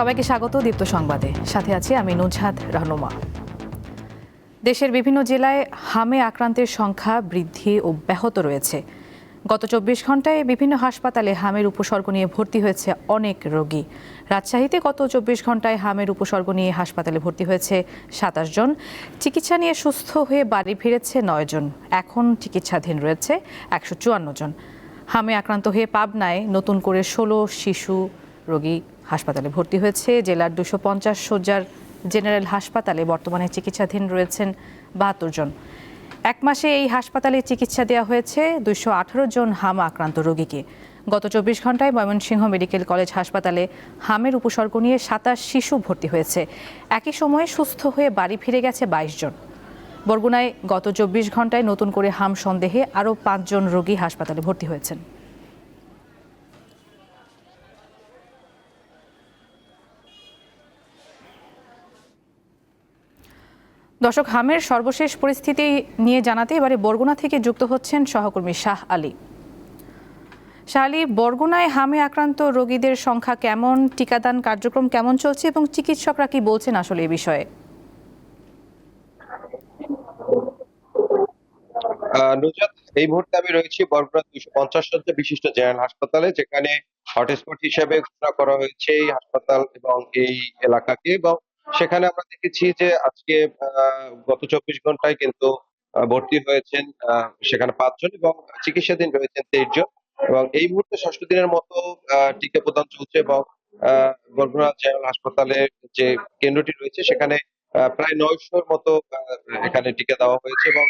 সবাইকে স্বাগত দীপ্ত সংবাদে, সাথে আছি আমি নুজহাত রহনুমা। দেশের বিভিন্ন জেলায় হামে আক্রান্তের সংখ্যা বৃদ্ধি অব্যাহত রয়েছে। গত ২৪ ঘন্টায় বিভিন্ন হাসপাতালে হামের উপসর্গ নিয়ে ভর্তি হয়েছে অনেক রোগী। রাজশাহীতে গত ২৪ ঘন্টায় হামের উপসর্গ নিয়ে হাসপাতালে ভর্তি হয়েছে ২৭ জন। চিকিৎসা নিয়ে সুস্থ হয়ে বাড়ি ফিরেছে ৯ জন। এখন চিকিৎসাধীন রয়েছে ১৫৪ জন। হামে আক্রান্ত হয়ে পাবনায় নতুন করে ১৬ শিশু রোগী হাসপাতালে ভর্তি হয়েছে। জেলার ২৫০ শয্যার জেনারেল হাসপাতালে বর্তমানে চিকিৎসাধীন রয়েছেন ৭২ জন। এক মাসে এই হাসপাতালে চিকিৎসা দেওয়া হয়েছে ২১৮ জন হামা আক্রান্ত রোগীকে। গত ২৪ ঘন্টায় ময়মনসিংহ মেডিকেল কলেজ হাসপাতালে হামের উপসর্গ নিয়ে ২৭ শিশু ভর্তি হয়েছে। একই সময়ে সুস্থ হয়ে বাড়ি ফিরে গেছে ২২ জন। বরগুনায় গত ২৪ ঘন্টায় নতুন করে হাম সন্দেহে আরও ৫ জন রোগী হাসপাতালে ভর্তি হয়েছেন। দর্শক, হামের সর্বশেষ পরিস্থিতি নিয়ে জানাতে এবারে বরগুনা থেকে যুক্ত হচ্ছেন সহকর্মী শাহ আলী। শাহ আলী, বরগুনায় হামে আক্রান্ত রোগীদের সংখ্যা কেমন, টিকাদান কার্যক্রম কেমন চলছে এবং চিকিৎসকরা কি বলছেন আসলে এই বিষয়ে? নুজরাত, এই মুহূর্তে আমি রয়েছি বরগুনা ২৫০ শয্যা বিশিষ্ট জেনারেল হাসপাতালে, যেখানে হটস্পট হিসেবে ঘোষণা করা হয়েছে এই হাসপাতাল এবং এই এলাকাকে। এবং সেখানে আমরা দেখেছি যে আজকে গত ২৪ ঘন্টায় কিন্তু ভর্তি হয়েছেন সেখানে ৫ জন এবং চিকিৎসাধীন রয়েছেন ২৩ জন। এবং এই মুহূর্তে ৬০ দিনের মতো টিকা প্রদান চলছে এবং বরগুনা জেনারেল হাসপাতালের যে কেন্দ্রটি রয়েছে সেখানে প্রায় ৯০০-র মতো এখানে টিকা দেওয়া হয়েছে এবং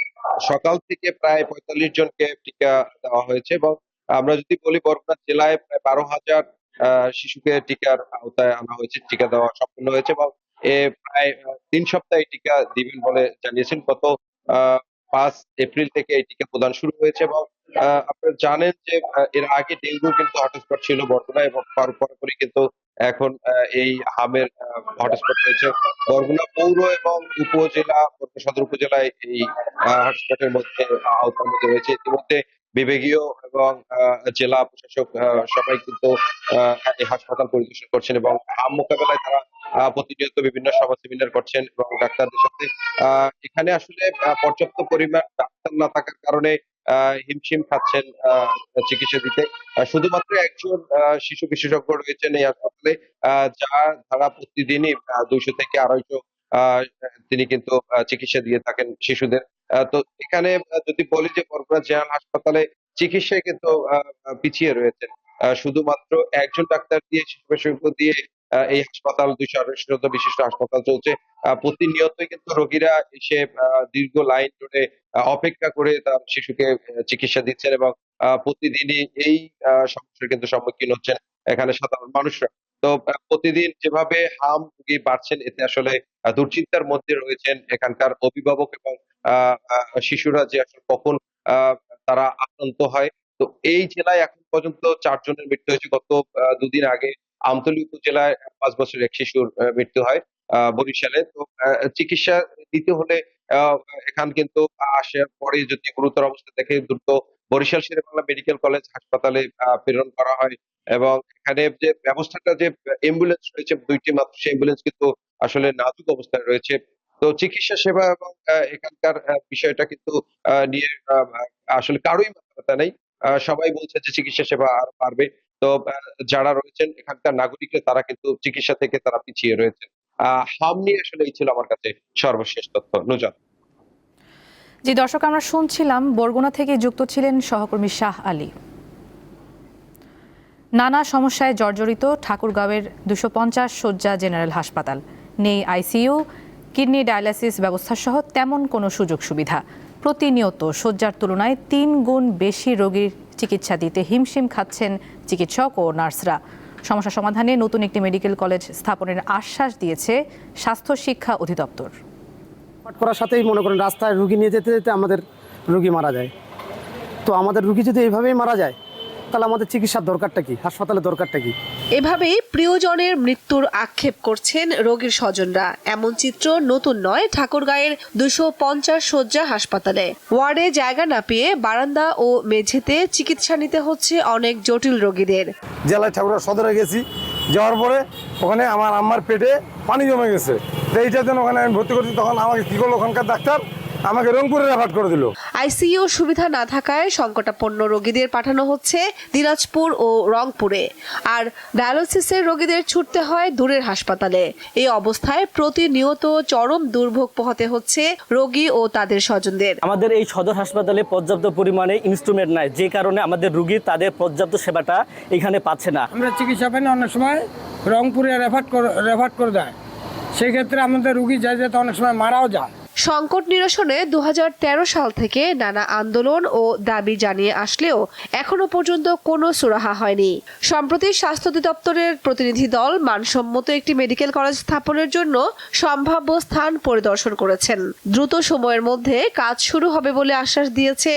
সকাল থেকে প্রায় ৪৫ জনকে টিকা দেওয়া হয়েছে। এবং আমরা যদি বলি, বরগুনা জেলায় প্রায় ১২,০০০ শিশুকে টিকার আওতায় আনা হয়েছে, টিকা দেওয়া সম্পূর্ণ হয়েছে এবং প্রায় ৩ সপ্তাহ এই টিকা দিবেন বলে জানিয়েছেন। গত ৫ এপ্রিল থেকে এই টিকা প্রদান শুরু হয়েছে এবং আপনারা জানেন যে এর আগে ডেঙ্গু কিন্তু হটস্পট ছিল বরগুনায় এবং পরপরই কিন্তু এখন এই হামের হটস্পট হয়েছে বরগুনা পৌর এবং উপজেলা, বরগুনা সদর উপজেলায় এই হটস্পটের মধ্যে আওতার মধ্যে রয়েছে। ইতিমধ্যে বিভাগীয় এবং জেলা প্রশাসক সবাই কিন্তু এই হাসপাতাল পরিদর্শন করছেন এবং হাম মোকাবেলায় তারা প্রতিনিয়ত বিভিন্ন সভা সেমিনার করছেন এবং ডাক্তারদের সাথে। এখানে আসলে পর্যাপ্ত পরিমাণ ডাক্তার না থাকার কারণে হিমশিম খাচ্ছেন চিকিৎসা দিতে। শুধুমাত্র একজন শিশু বিশেষজ্ঞ রয়েছেন এই হাসপাতালে, যারা প্রতিদিনই ২০০ থেকে ২৫০ তিনি কিন্তু চিকিৎসা দিয়ে থাকেন শিশুদের। তো এখানে যদি বলি যে বরগুনা জেনারেল হাসপাতালে চিকিৎসায় কিন্তু পিছিয়ে রয়েছেন। শুধুমাত্র একজন ডাক্তার দিয়ে, শিশু বিশেষজ্ঞ দিয়ে এই হাসপাতাল ২২৮ শয্যা বিশিষ্ট হাসপাতাল চলছে। প্রতিনিয়তই কিন্তু রোগীরা এসে দীর্ঘ লাইন ধরে অপেক্ষা করে তার শিশুকে চিকিৎসা দিচ্ছেন এবং প্রতিদিনই এই সমস্যার কিন্তু সম্মুখীন হচ্ছেন এখানে সাধারণ মানুষরা। তো প্রতিদিন যেভাবে হাম রোগী বাড়ছেন, এতে আসলে দুশ্চিন্তার মধ্যে রয়েছেন এখানকার অভিভাবক এবং শিশুরা, যে আসলে কখন তারা আক্রান্ত হয়। তো এই জেলায় এখন পর্যন্ত ৪ জনের মৃত্যু হয়েছে। গত ২ দিন আগে আমতলী উপজেলায় ৫ বছরের এক শিশুর মৃত্যু হয় বরিশালে। তো চিকিৎসা দিতে হলে আ এখান কিন্তু আসার পরে যদি গুরুতর অবস্থা দেখে দ্রুত বরিশাল শেরেবাংলা মেডিকেল কলেজ হাসপাতালে প্রেরণ করা হয় এবং এখানে যে ব্যবস্থাটা, যে অ্যাম্বুলেন্স রয়েছে ২ টি মাত্র, সেই অ্যাম্বুলেন্স কিন্তু আসলে নাজুক অবস্থায় রয়েছে। তো চিকিৎসা সেবা এবং এখানকার বিষয়টা কিন্তু নিয়ে আসলে কারোই মাথা ব্যথা নেই। সবাই বলছে যে চিকিৎসা সেবা আরো বাড়বে। তো যারা রয়েছেন এখানকার নাগরিকরা, তারা কিন্তু চিকিৎসা থেকে তারা পিছিয়ে রয়েছেন। হাম নিয়ে আসলে এই ছিল আমার কাছে সর্বশেষ তথ্য। নুজাত। জি দর্শক, আমরা শুনছিলাম বরগুনা থেকে যুক্ত ছিলেন সহকর্মী শাহ আলী। নানা সমস্যায় জর্জরিত ঠাকুরগাঁওয়ের ২৫০ শয্যা জেনারেল হাসপাতাল। নেই আইসিইউ, কিডনি ডায়ালাইসিস ব্যবস্থা সহ তেমন কোনো সুযোগ সুবিধা। প্রতিনিয়ত শয্যার তুলনায় ৩ গুণ বেশি রোগীর চিকিৎসা দিতে হিমশিম খাচ্ছেন চিকিৎসক ও নার্সরা। সমস্যা সমাধানে নতুন একটি মেডিকেল কলেজ স্থাপনের আশ্বাস দিয়েছে স্বাস্থ্য শিক্ষা অধিদপ্তর। করার সাথেই মনে করেন রাস্তায় রুগী নিয়ে যেতে যেতে আমাদের রুগী মারা যায়। তো আমাদের রুগী যদি এইভাবেই মারা যায়, তাহলে আমাদের চিকিৎসার দরকারটা কি, হাসপাতালের দরকারটা কি? এভাবেই প্রিয়জনের মৃত্যুর আক্ষেপ করছেন রোগীর স্বজনরা। এমন চিত্র নতুন নয় ঠাকুরগাঁয়ের ২৫০ শয্যা হাসপাতালে। ওয়ার্ডে জায়গা না পেয়ে বারান্দা ও মেঝেতে চিকিৎসা নিতে হচ্ছে অনেক জটিল রোগীদের। জেলায় ঠাকুরগাঁও সদরে গেছি, যাওয়ার পরে ওখানে আমার আম্মার পেটে পানি জমে গেছে। তো এইটার জন্য ওখানে আমি ভর্তি করছি। তখন আমাকে কী করলো ওখানকার ডাক্তার, আমাকে রংপুরে রেফার করে দিল। আইসিইউ সুবিধা না থাকায় সংকটাপন্ন রোগীদের পাঠানো হচ্ছে দিনাজপুর ও রংপুরে, আর ডায়ালিসিসের রোগীদের ছুটতে হয় দূরের হাসপাতালে। এই অবস্থায় প্রতিনিয়ত চরম দুর্ভোগ পোহাতে হচ্ছে রোগী ও তাদের স্বজনদের। আমাদের এই সদর হাসপাতালে পর্যাপ্ত পরিমাণে ইনস্ট্রুমেন্ট নাই, যে কারণে আমাদের রোগী তাদের পর্যাপ্ত সেবাটা এখানে পাচ্ছে না। আমরা চিকিৎসা পাই না, অনেক সময় রংপুরে রেফার করে দেয়। সেক্ষেত্রে আমাদের রুগী যায় যেতে অনেক সময় মারাও যায়। সংকট নিরসনে 2013 সাল থেকে নানা আন্দোলন ও দাবি জানিয়ে আসলেও এখনো পর্যন্ত কোনো সুরাহা হয়নি। সম্প্রতি স্বাস্থ্য অধিদপ্তরের প্রতিনিধি দল মানসম্মত একটি মেডিকেল কলেজ স্থাপনের জন্য সম্ভাব্য স্থান পরিদর্শন করেছেন। দ্রুত সময়ের মধ্যে কাজ শুরু হবে বলে আশ্বাস দিয়েছে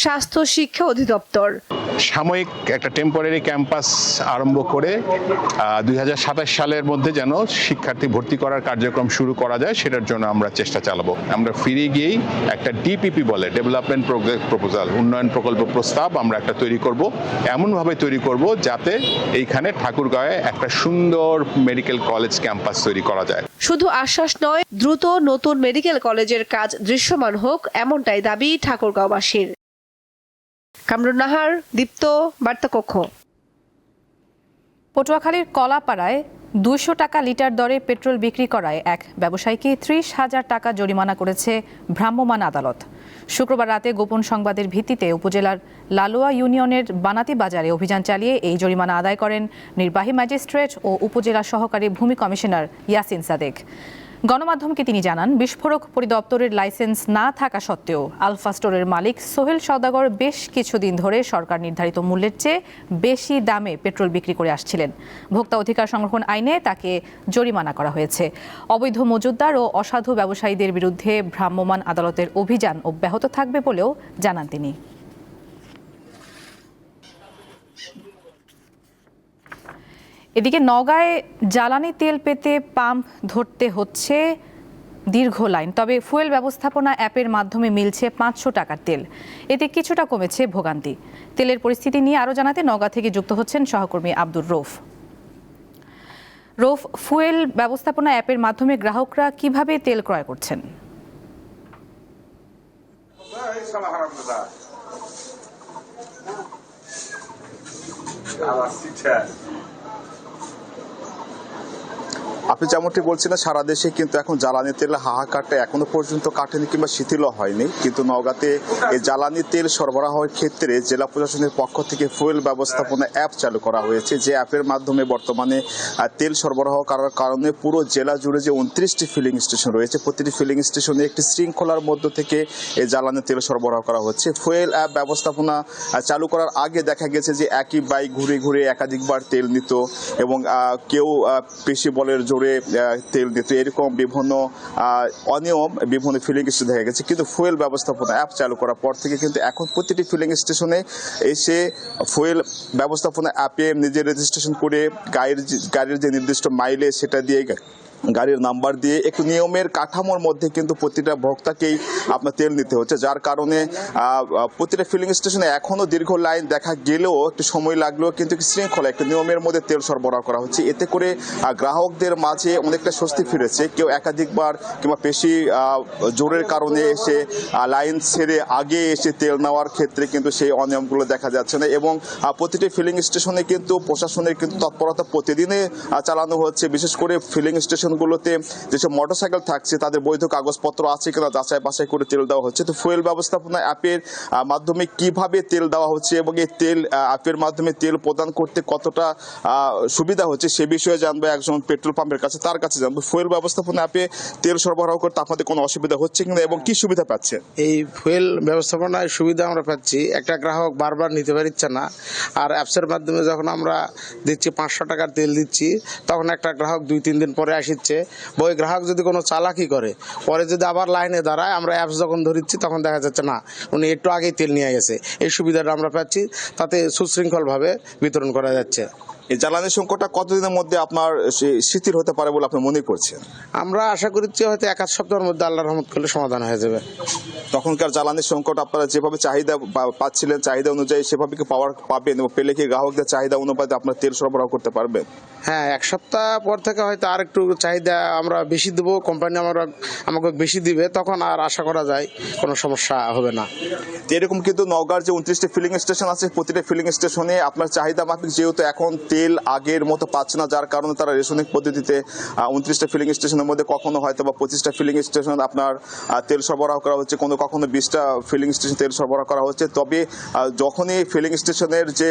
স্বাস্থ্য শিক্ষা অধিদপ্তর। সাময়িক একটা টেম্পোরারি ক্যাম্পাস আরম্ভ করে 2027 সালের মধ্যে যেন শিক্ষার্থী ভর্তি করার কার্যক্রম শুরু করা যায়, সেটার জন্য আমরা চেষ্টা চালাবো। আমরা ফিরে গিয়েই একটা ডিপিপি বলে ডেভেলপমেন্ট প্রপোজাল, উন্নয়ন প্রকল্প প্রস্তাব আমরা একটা তৈরি করব, এমনভাবে তৈরি করব যাতে এইখানে ঠাকুরগাঁয়ে একটা সুন্দর মেডিকেল কলেজ ক্যাম্পাস তৈরি করা যায়। শুধু আশ্বাস নয়, দ্রুত নতুন মেডিকেল কলেজের কাজ দৃশ্যমান হোক, এমনটাই দাবি ঠাকুরগাঁওবাসীর। কামরুন নাহার, দীপ্ত, বার্তাকক্ষ। পটুয়াখালীর কলাপাড়ায় 200 টাকা লিটার দরে পেট্রোল বিক্রি করায় এক ব্যবসায়ীকে 30,000 টাকা জরিমানা করেছে ভ্রাম্যমাণ আদালত। শুক্রবার রাতে গোপন সংবাদের ভিত্তিতে উপজেলার লালুয়া ইউনিয়নের বানাতি বাজারে অভিযান চালিয়ে এই জরিমানা আদায় করেন নির্বাহী ম্যাজিস্ট্রেট ও উপজেলা সহকারী ভূমি কমিশনার ইয়াসিন সাদেক। গণমাধ্যমকে তিনি জানান, বিস্ফোরক পরিদপ্তরের লাইসেন্স না থাকা সত্ত্বেও আলফা স্টোরের মালিক সোহেল সওদাগর বেশ কিছুদিন ধরে সরকার নির্ধারিত মূল্যের চেয়ে বেশি দামে পেট্রোল বিক্রি করে আসছিলেন। ভোক্তা অধিকার সংরক্ষণ আইনে তাকে জরিমানা করা হয়েছে। অবৈধ মজুতদার ও অসাধু ব্যবসায়ীদের বিরুদ্ধে ভ্রাম্যমাণ আদালতের অভিযান অব্যাহত থাকবে বলেও জানান তিনি। এদিকে নওগাঁয় জ্বালানি তেল পেতে পাম্প ধরতে হচ্ছে দীর্ঘ লাইন, তবে ফুয়েল ব্যবস্থাপনা অ্যাপের মাধ্যমে মিলছে 500 টাকার তেল। এতে কিছুটা কমেছে ভোগান্তি। তেলের পরিস্থিতি নিয়ে আরও জানাতে নওগাঁ থেকে যুক্ত হচ্ছেন সহকর্মী আব্দুর রৌফ। রৌফ, ফুয়েল ব্যবস্থাপনা অ্যাপের মাধ্যমে গ্রাহকরা কিভাবে তেল ক্রয় করছেন? আপনি যেমনটি বলছিলেন, সারা দেশে কিন্তু এখন জ্বালানি তেলের হাহাকারটা এখনো পর্যন্ত কাটেনি কিংবা শিথিলও হয়নি। কিন্তু নওগাঁতে এই জ্বালানি তেল সরবরাহের ক্ষেত্রে জেলা প্রশাসনের পক্ষ থেকে ফুয়েল ব্যবস্থাপনা অ্যাপ চালু করা হয়েছে, যে অ্যাপের মাধ্যমে বর্তমানে তেল সরবরাহ করার কারণে পুরো জেলা জুড়ে যে 29টি ফিলিং স্টেশন রয়েছে, প্রতিটি ফিলিং স্টেশনে একটি শৃঙ্খলার মধ্য থেকে এই জ্বালানি তেল সরবরাহ করা হচ্ছে। ফুয়েল অ্যাপ ব্যবস্থাপনা চালু করার আগে দেখা গেছে যে একই বাইক ঘুরে ঘুরে একাধিকবার তেল নিত এবং কেউ পেশি বলের জোরে তেল দিত, এরকম বিভিন্ন অনিয়ম বিভিন্ন ফিলিং স্টেশন দেখা গেছে। কিন্তু ফুয়েল ব্যবস্থাপনা অ্যাপ চালু করার পর থেকে কিন্তু এখন প্রতিটি ফিলিং স্টেশনে এসে ফুয়েল ব্যবস্থাপনা অ্যাপে নিজে রেজিস্ট্রেশন করে গাড়ির যে নির্দিষ্ট মাইলেজ সেটা দিয়ে গাড়ির নাম্বার দিয়ে একটু নিয়মের কাঠামোর মধ্যে কিন্তু প্রতিটা ভোক্তাকেই আপনার তেল নিতে হচ্ছে, যার কারণে প্রতিটা ফিলিং স্টেশনে এখনও দীর্ঘ লাইন দেখা গেলেও একটু সময় লাগলেও কিন্তু শৃঙ্খলা একটু নিয়মের মধ্যে তেল সরবরাহ করা হচ্ছে। এতে করে গ্রাহকদের মাঝে অনেকটা স্বস্তি ফিরেছে। কেউ একাধিকবার কিংবা বেশি জোরের কারণে এসে লাইন ছেড়ে আগে এসে তেল নেওয়ার ক্ষেত্রে কিন্তু সেই অনিয়মগুলো দেখা যাচ্ছে না। এবং প্রতিটি ফিলিং স্টেশনে কিন্তু প্রশাসনের কিন্তু তৎপরতা প্রতিদিনে চালানো হচ্ছে। বিশেষ করে ফিলিং স্টেশনগুলোতে যেসব মোটরসাইকেল থাকছে তাদের বৈধ কাগজপত্র আছে কিনা যাচাই বাছাই করে তেল দেওয়া হচ্ছে। তো ফুয়েল ব্যবস্থাপনা অ্যাপের মাধ্যমে কিভাবে তেল দেওয়া হচ্ছে এবং এই তেল অ্যাপের মাধ্যমে তেল প্রদান করতে কতটা সুবিধা হচ্ছে সে বিষয়ে জানবো একজন পেট্রোল পাম্পের কাছে, তার কাছে জানবো ফুয়েল ব্যবস্থাপনা অ্যাপে তেল সরবরাহ করতে আপনাদের কোনো অসুবিধা হচ্ছে কিনা এবং কি সুবিধা পাচ্ছে? এই ফুয়েল ব্যবস্থাপনায় সুবিধা আমরা পাচ্ছি, একটা গ্রাহক বারবার নিতে পারছে না। আর অ্যাপসের মাধ্যমে যখন আমরা দিচ্ছি 500 টাকার তেল দিচ্ছি, তখন একটা গ্রাহক 2-3 দিন পরে আসছে। ওই গ্রাহক যদি কোনো চালাকি করে পরে যদি আবার লাইনে দাঁড়ায়, আমরা অ্যাপস যখন ধরিচ্ছি তখন দেখা যাচ্ছে না উনি একটু আগেই তেল নিয়ে গেছে। এই সুবিধাটা আমরা পাচ্ছি, তাতে সুশৃঙ্খলভাবে বিতরণ করা যাচ্ছে। এই জ্বালানি সংকটটা কতদিনের মধ্যে আপনার শিথিল হতে পারে বলে আপনি মনে করছেন? আমরা আশা করছি হয়তো 1-8 সপ্তাহের মধ্যে আল্লাহর রহমত করলে সমাধান হয়ে যাবে। তখনকার জ্বালানির সংকট আপনারা যেভাবে চাহিদা পাচ্ছিলেন, চাহিদা অনুযায়ী সেভাবে কি পাবেন এবং পেলে কি গ্রাহকদের চাহিদা অনুপাতে আপনার তেল সরবরাহ করতে পারবেন? হ্যাঁ, 1 সপ্তাহ পর থেকে হয়তো আর একটু চাহিদা আমরা বেশি দেবো, কোম্পানি আমাকে বেশি দিবে, তখন আর আশা করা যায় কোনো সমস্যা হবে না। এরকম কিন্তু নওগাঁর যে 29টি ফিলিং স্টেশন আছে, প্রতিটা ফিলিং স্টেশনে আপনার চাহিদা মাফিক যেহেতু এখন তেল আগের মতো পাচ্ছে না, যার কারণে তারা রেশনিং পদ্ধতিতে 29টা ফিলিং স্টেশনের মধ্যে কখনো হয়তো বা 25টা ফিলিং স্টেশন আপনার তেল সরবরাহ করা হচ্ছে, কখনো 20টা ফিলিং স্টেশন তেল সরবরাহ করা হচ্ছে। তবে যখনই ফিলিং স্টেশনের যে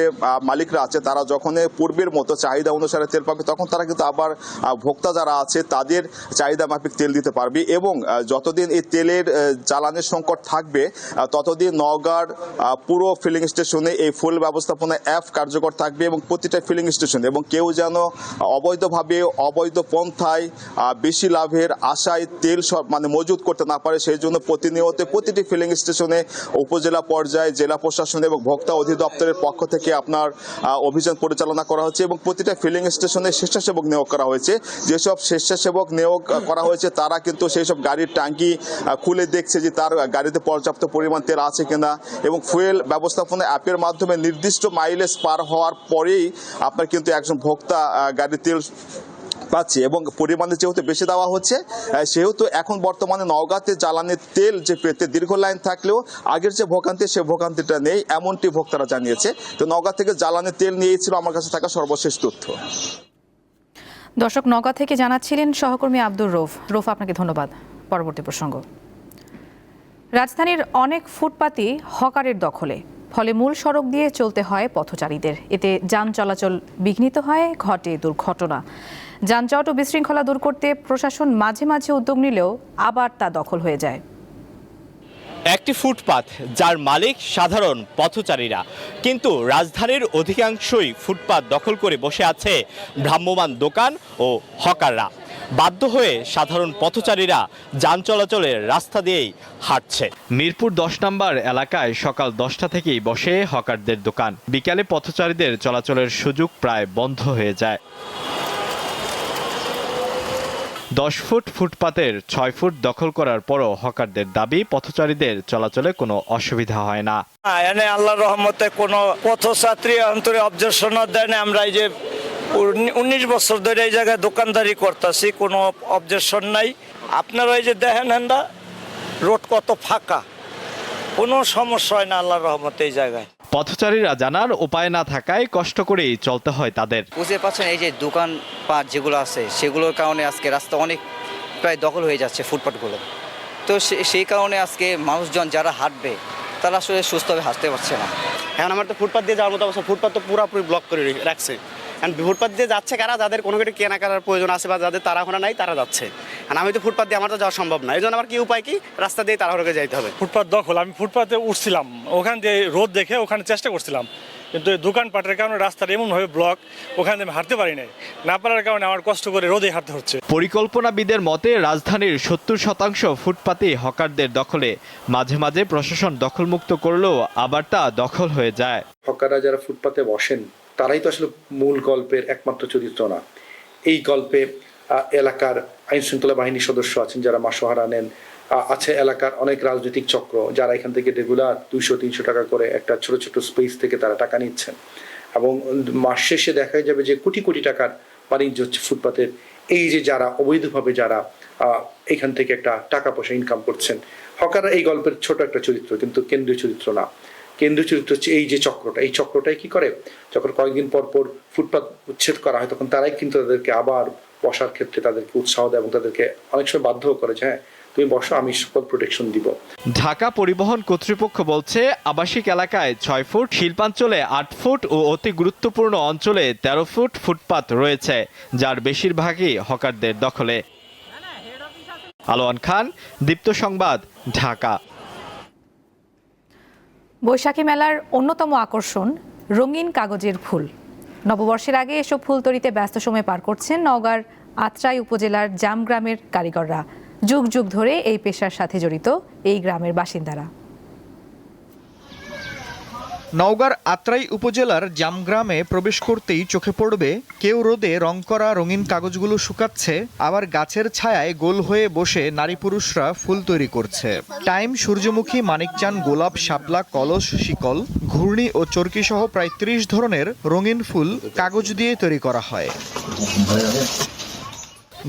মালিকরা আছে তারা যখনই পূর্বের মতো চাহিদা অনুসারে তেল পাবে, তখন তারা কিন্তু আবার ভোক্তা যারা আছে তাদের চাহিদা মাফিক তেল দিতে পারবে। এবং যতদিন এই তেলের জ্বালানির সংকট থাকবে ততদিন নওগাঁর পুরো ফিলিং স্টেশনে এই ফুয়েল ব্যবস্থাপনা অ্যাপ কার্যকর থাকবে এবং প্রতিটা ফিলিং স্টেশনে, এবং কেউ যেন অবৈধভাবে অবৈধ পন্থায় বেশি লাভের আশায় তেল মজুত করতে না পারে, সেই জন্য প্রতিনিয়ত প্রতিটি ফিলিং স্টেশনে উপজেলা পর্যায়ে জেলা প্রশাসন এবং ভোক্তা অধিদপ্তরের পক্ষ থেকে আপনার অভিযান পরিচালনা করা হচ্ছে এবং প্রতিটা ফিলিং স্টেশনে স্বেচ্ছাসেবক নিয়োগ করা হয়েছে। যেসব স্বেচ্ছাসেবক নিয়োগ করা হয়েছে তারা কিন্তু সেই সব গাড়ির ট্যাঙ্কি খুলে দেখছে যে তার গাড়িতে পর্যাপ্ত পরিমাণ তেল আছে কিনা, এবং ফুয়েল ব্যবস্থাপনা অ্যাপের মাধ্যমে নির্দিষ্ট মাইলেজ পার হওয়ার পরেই আপনার কিন্তু একজন ভোক্তা গাড়ির তেল পাচ্ছে। এবং পরিমাণে যেহেতু বেশি দেওয়া হচ্ছে, সেহেতু এখন বর্তমানে নওগাঁতে জ্বালানির তেল যে পেতে দীর্ঘ লাইন থাকলেও আগের যে ভোগান্তি সে ভোগান্তিটা নেই, এমনটি ভোক্তারা জানিয়েছে। তো নওগাঁ থেকে জ্বালানির তেল নিয়েই ছিল আমার কাছে থাকা সর্বশেষ তথ্য। দর্শক, নওগাঁ থেকে জানাচ্ছিলেন সহকর্মী আব্দুর রৌফ, আপনাকে ধন্যবাদ। পরবর্তী প্রসঙ্গ, রাজধানীর অনেক ফুটপাতই হকারের দখলে, ফলে মূল সড়ক দিয়ে চলতে হয় পথচারীদের। এতে যান চলাচল বিঘ্নিত হয়, ঘটে দুর্ঘটনা। যানজট ও বিশৃঙ্খলা দূর করতে প্রশাসন মাঝে মাঝে উদ্যোগ নিলেও আবার তা দখল হয়ে যায়। একটি ফুটপাত যার মালিক সাধারণ পথচারীরা, কিন্তু রাজধানীর অধিকাংশই ফুটপাত দখল করে বসে আছে ভ্রাম্যমাণ দোকান ও হকাররা। বাধ্য হয়ে সাধারণ পথচারীরা যান চলাচলের রাস্তা দিয়েই হাঁটছে। মিরপুর 10 নম্বর এলাকায় সকাল 10টা থেকেই বসে হকারদের দোকান। বিকালে পথচারীদের চলাচলের সুযোগ প্রায় বন্ধ হয়ে যায়। 10 ফুট ফুটপাতের 6 ফুট দখল করার পরও হকারদের দাবি পথচারীদের চলাচলে কোনো অসুবিধা হয় না। এনে আল্লাহর রহমতে কোনো পথযাত্রী অন্তরে অবজেকশন দেয় না। আমরা এই যে 19 বছর ধরে এই জায়গায় দোকানদারি করতেছি, কোনো অবজেকশন নাই। আপনারা এই যে দেখেন না রোড কত ফাঁকা, কোনো সমস্যা হয় না আল্লাহর রহমতে এই জায়গায়। পথচারীরা জানার উপায় না থাকায় কষ্ট করেই চলতে হয় তাদের। বুঝতে পারছেন, এই যে দোকানপাট যেগুলো আছে সেগুলোর কারণে আজকে রাস্তা অনেক প্রায় দখল হয়ে যাচ্ছে ফুটপাতগুলো। তো সেই কারণে আজকে মানুষজন যারা হাঁটবে তারা আসলে সুস্থভাবে হাঁটতে পারছে না। এখন আমার তো ফুটপাত দিয়ে যাওয়ার মতো অবস্থা, ফুটপাত তো পুরোপুরি ব্লক করে রাখছে। কারণ ফুটপাত দিয়ে যাচ্ছে কারা, যাদের কোনো কিছু কেনাকাটার প্রয়োজন আছে বা যাদের তাড়াহুড়া নাই তারা যাচ্ছে। আর আমি তো ফুটপাত দিয়ে আমার তো যাওয়া সম্ভব না, এই জন্য আমার কি উপায়, কি রাস্তা দিয়ে তাড়াহুড়ো করে যাইতে হবে। ফুটপাত দখল, আমি ফুটপাতে উঠছিলাম, ওখান দিয়ে রোদ দেখে ওখানে চেষ্টা করছিলাম, কিন্তু দোকানপাটের কারণে রাস্তাটা এমনভাবে ব্লক, ওখানে আমি হাঁটতে পারি নাই। না পারার কারণে আমার কষ্ট করে রোদে হাঁটতে হচ্ছে। পরিকল্পনাবিদের মতে রাজধানীর 70% ফুটপাতই হকারদের দখলে। মাঝে মাঝে প্রশাসন দখলমুক্ত করলেও আবার তা দখল হয়ে যায়। হকাররা যারা ফুটপাতে বসেন তারাই তো আসলে মূল গল্পের একমাত্র চরিত্র না। এই গল্পে এলাকার আইন শৃঙ্খলা বাহিনীর সদস্য আছেন যারা মাসোহারা নেন, আছে এলাকার অনেক রাজনৈতিক চক্র যারা এখান থেকে রেগুলার 200-300 টাকা করে একটা ছোট ছোট স্পেস থেকে তারা টাকা নিচ্ছেন, এবং মাস শেষে দেখা যাবে যে কোটি কোটি টাকার বাণিজ্য হচ্ছে ফুটপাতের। এই যে যারা অবৈধভাবে যারা এখান থেকে একটা টাকা পয়সা ইনকাম করছেন, হকাররা এই গল্পের ছোট একটা চরিত্র, কিন্তু কেন্দ্রীয় চরিত্র না। কেন্দ্রীয় চরিত্র হচ্ছে এই যে চক্রটা, এই চক্রটাই কি করে, যখন কয়েকদিন পর পর ফুটপাত উচ্ছেদ করা হয় তখন তারাই কিন্তু তাদেরকে আবার বসার ক্ষেত্রে তাদেরকে উৎসাহ দেয় এবং তাদেরকে অনেক সময় বাধ্য করে যে হ্যাঁ তুমি বসো, আমি সকল প্রোটেকশন দিব। ঢাকা পরিবহন কর্তৃপক্ষ বলছে আবাসিক এলাকায় 6 ফুট, শিল্পাঞ্চলে 8 ফুট ও অতি গুরুত্বপূর্ণ অঞ্চলে 13 ফুট ফুটপাত রয়েছে, যার বেশিরভাগই হকারদের দখলে। আলোয়ান খান, দীপ্ত সংবাদ, ঢাকা। বৈশাখী মেলার অন্যতম আকর্ষণ রঙিন কাগজের ফুল। নববর্ষের আগে এসব ফুল তৈরিতে ব্যস্ত সময় পার করছেন নওগাঁর আত্রাই উপজেলার জাম গ্রামের কারিগররা। যুগ যুগ ধরে এই পেশার সাথে জড়িত এই গ্রামের বাসিন্দারা। নওগাঁর আত্রাই উপজেলার জামগ্রামে প্রবেশ করতেই চোখে পড়বে কেউ রোদে রং করা রঙিন কাগজগুলো শুকাচ্ছে, আবার গাছের ছায়ায় গোল হয়ে বসে নারী পুরুষরা ফুল তৈরি করছে। টাইম, সূর্যমুখী, মানিকচান, গোলাপ, শাপলা, কলস, শিকল, ঘূর্ণি ও চরকি সহ প্রায় ৩০ ধরনের রঙিন ফুল কাগজ দিয়ে তৈরি করা হয়।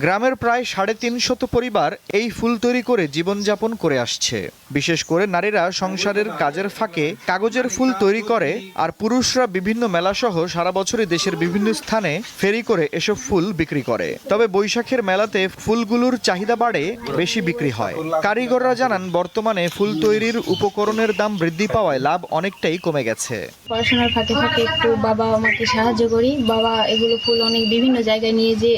গ্রামের প্রায় ৩৫০ পরিবার এই ফুল তৈরি করে জীবনযাপন করে আসছে। বিশেষ করে নারীরা সংসারের কাজের ফাঁকে কাগজের ফুল তৈরি করে, আর পুরুষরা বিভিন্ন মেলাসহ সারা বছরই দেশের বিভিন্ন স্থানে ফেরি করে এসব ফুল বিক্রি করে। তবে বৈশাখের মেলাতে ফুলগুলোর চাহিদা বাড়ে, বেশি বিক্রি হয়। কারিগররা জানান, বর্তমানে ফুল তৈরির উপকরণের দাম বৃদ্ধি পাওয়ায় লাভ অনেকটাই কমে গেছে। পড়াশোনার ফাঁকে ফাঁকে একটু বাবা আমাকে সাহায্য করি। বাবা এগুলো ফুল অনেক বিভিন্ন জায়গায় নিয়ে যে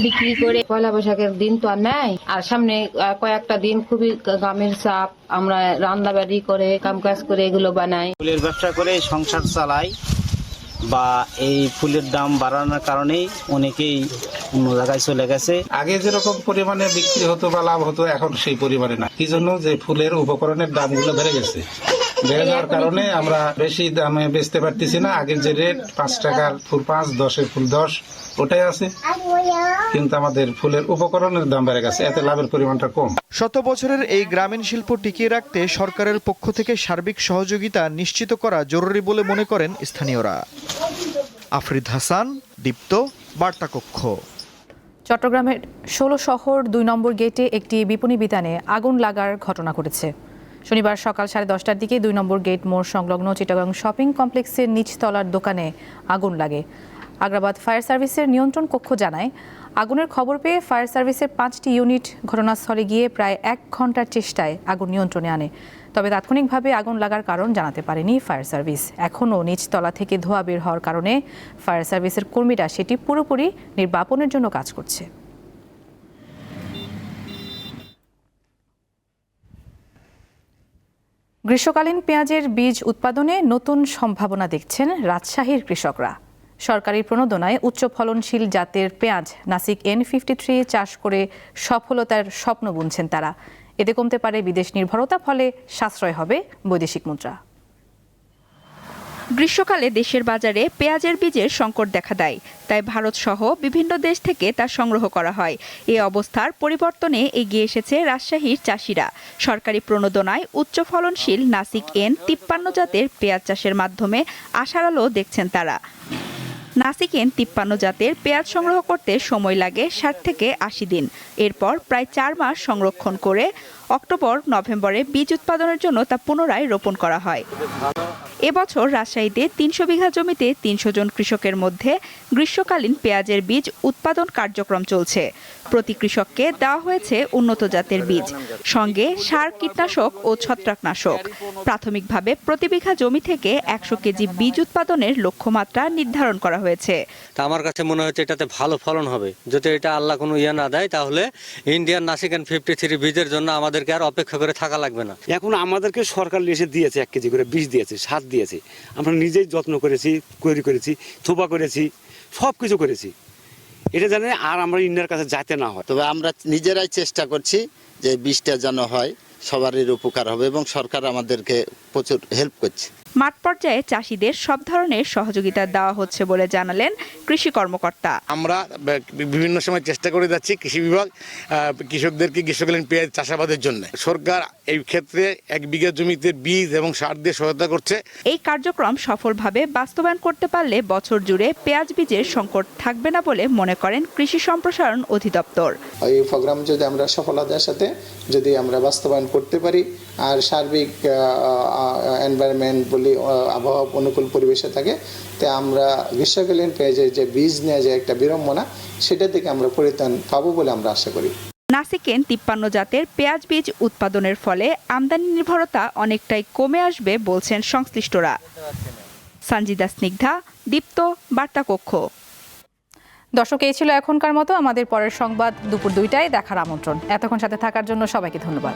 বিক্রি করে। পয়লা বৈশাখের দিন তো আর নাই, আর সামনে কয়েকটা দিন খুবই কামের চাপ, আমরা রান্নাবাড়ি করে কাম কাজ করে এগুলো বানাই। ফুলের ব্যবসা করে সংসার চালাই, বা এই ফুলের দাম বাড়ানোর কারণেই অনেকেই অন্য জায়গায় চলে গেছে। আগে যেরকম পরিমাণে বিক্রি হতো বা লাভ হতো, এখন সেই পরিমাণে না। কি জন্য? যে ফুলের উপকরণের দামগুলো বেড়ে গেছে। বেড়ে যাওয়ার কারণে আমরা বেশি দামে বেচতে পারতেছি না। আগের যে রেট ৫ টাকার ফুল ৫, 10-এর ফুল 10, ওটাই আছে, কিন্তু আমাদের ফুলের উপকরণের দাম বেড়ে গেছে, এতে লাভের পরিমাণটা কম। শত বছরের এই গ্রামীণ শিল্প টিকিয়ে রাখতে সরকারের পক্ষ থেকে সার্বিক সহযোগিতা নিশ্চিত করা জরুরি বলে মনে করেন স্থানীয়রা। আফরিদ হাসান, দীপ্ত, বার্তা কক্ষ। চট্টগ্রামের ১৬ শহর ২ নম্বর গেটে একটি বিপণী বিতানে আগুন লাগার ঘটনা ঘটেছে। শনিবার সকাল 10:30টার দিকে ২ নম্বর গেট মোড় সংলগ্ন চিটাগাং শপিং কমপ্লেক্সের নিচতলার দোকানে আগুন লাগে। আগ্রাবাদ ফায়ার সার্ভিসের নিয়ন্ত্রণ কক্ষ জানায়, আগুনের খবর পেয়ে ফায়ার সার্ভিসের 5টি ইউনিট ঘটনাস্থলে গিয়ে প্রায় 1 ঘন্টার চেষ্টায় আগুন নিয়ন্ত্রণে আনে। তবে তাৎক্ষণিকভাবে আগুন লাগার কারণ জানাতে পারেনি ফায়ার সার্ভিস। এখনও নিচতলা থেকে ধোঁয়া বের হওয়ার কারণে ফায়ার সার্ভিসের কর্মীরা সেটি পুরোপুরি নির্বাপনের জন্য কাজ করছে। গ্রীষ্মকালীন পেঁয়াজের বীজ উৎপাদনে নতুন সম্ভাবনা দেখছেন রাজশাহীর কৃষকরা। সরকারি প্রণোদনায় উচ্চ ফলনশীল জাতের পেঁয়াজ নাসিক N53 চাষ করে সফলতার স্বপ্ন বুনছেন তারা। এতে কমতে পারে বিদেশ নির্ভরতা, ফলে সাশ্রয় হবে বৈদেশিক মুদ্রা। গ্রীষ্মকালে দেশের বাজারে পেঁয়াজের বীজের সংকট দেখা দেয়, তাই ভারত সহ বিভিন্ন দেশ থেকে তা সংগ্রহ করা হয়। এই অবস্থার পরিবর্তনে এগিয়ে এসেছে রাজশাহীর চাষিরা। সরকারি প্রণোদনায় উচ্চ ফলনশীল নাসিক N53 জাতের পেঁয়াজ চাষের মাধ্যমে আশার আলো দেখছেন তারা। নাসিক N53 জাতের পেঁয়াজ সংগ্রহ করতে সময় লাগে 60 থেকে 80 দিন। এরপর প্রায় 4 মাস সংরক্ষণ করে অক্টোবর-নভেম্বরে বীজ উৎপাদনের জন্য তা পুনরায় রোপণ করা হয়। এবছর রাজশাহীতে 300 বিঘা জমিতে 300 জন কৃষকের মধ্যে গ্রীষ্মকালীন পেঁয়াজের বীজ উৎপাদন কার্যক্রম চলছে। প্রতি কৃষককে দেওয়া হয়েছে উন্নত জাতের বীজ, সঙ্গে সার, কীটনাশক ও ছত্রাকনাশক। প্রাথমিকভাবে প্রতি বিঘা জমি থেকে 100 কেজি বীজ উৎপাদনের লক্ষ্যমাত্রা নির্ধারণ করা হয়েছে। তা আমার কাছে মনে হচ্ছে এটাতে ভালো ফলন হবে। যদি এটা আল্লাহ কোনো ইয়ে না দেয়, তাহলে ইন্ডিয়ান নাসিক N53 বীজের জন্য আমাদেরকে আর অপেক্ষা করে থাকা লাগবে না। এখন আমাদেরকে সরকার এসে দিয়েছে 1 কেজি করে বীজ দিয়েছে, সার দিয়েছে। আমরা নিজেই যত্ন করেছি, করেছি, থোপা করেছি, সব কিছু করেছি। এটা জানে আর আমরা ইন্ডিয়ার কাছে যাইতে না হয়। তবে আমরা নিজেরাই চেষ্টা করছি যে বীজটা যেন হয়, সবারই উপকার হবে, এবং সরকার আমাদেরকে প্রচুর হেল্প করছে। মাঠ পর্যায়ে চাষিদের সব ধরনের সহযোগিতা দেওয়া হচ্ছে বলে জানালেন কৃষি কর্মকর্তা। আমরা বিভিন্ন সময় চেষ্টা করে যাচ্ছি কৃষি বিভাগ কৃষকদেরকে গ্রীষ্মকালীন পেঁয়াজ চাষাবাদের জন্য। সরকার এই ক্ষেত্রে 1 বিঘা জমিতে বীজ এবং সার দিয়ে সহায়তা করছে। এই কার্যক্রম সফলভাবে বাস্তবায়ন করতে পারলে বছর জুড়ে পেঁয়াজ বীজের সংকট থাকবে না বলে মনে করেন কৃষি সম্প্রসারণ অধিদপ্তর। এই প্রোগ্রাম যদি আমরা সফলতার সাথে যদি আমরা বাস্তবায়ন করতে পারি, আর সার্বিক এনভায়রনমেন্ট আবহাওয়া অনুকূল পরিবেশে থাকে, তে আমরা গ্রীষ্মকালীন পেঁয়াজের যে বীজ নেওয়া যে একটা বিড়ম্বনা, সেটা থেকে আমরা পরিত্রাণ পাবো বলে আমরা আশা করি। নাসিক N53 জাতের পেঁয়াজ বীজ উৎপাদনের ফলে আমদানি নির্ভরতা অনেকটাই কমে আসবে বলছেন সংশ্লিষ্টরা। সঞ্জিদা স্নিগ্ধা, দীপ্ত, বার্তা কক্ষ। দর্শক, এই ছিল এখনকার মতো। আমাদের পরের সংবাদ দুপুর 2টায় দেখার আমন্ত্রণ। এতক্ষণ সাথে থাকার জন্য সবাইকে ধন্যবাদ।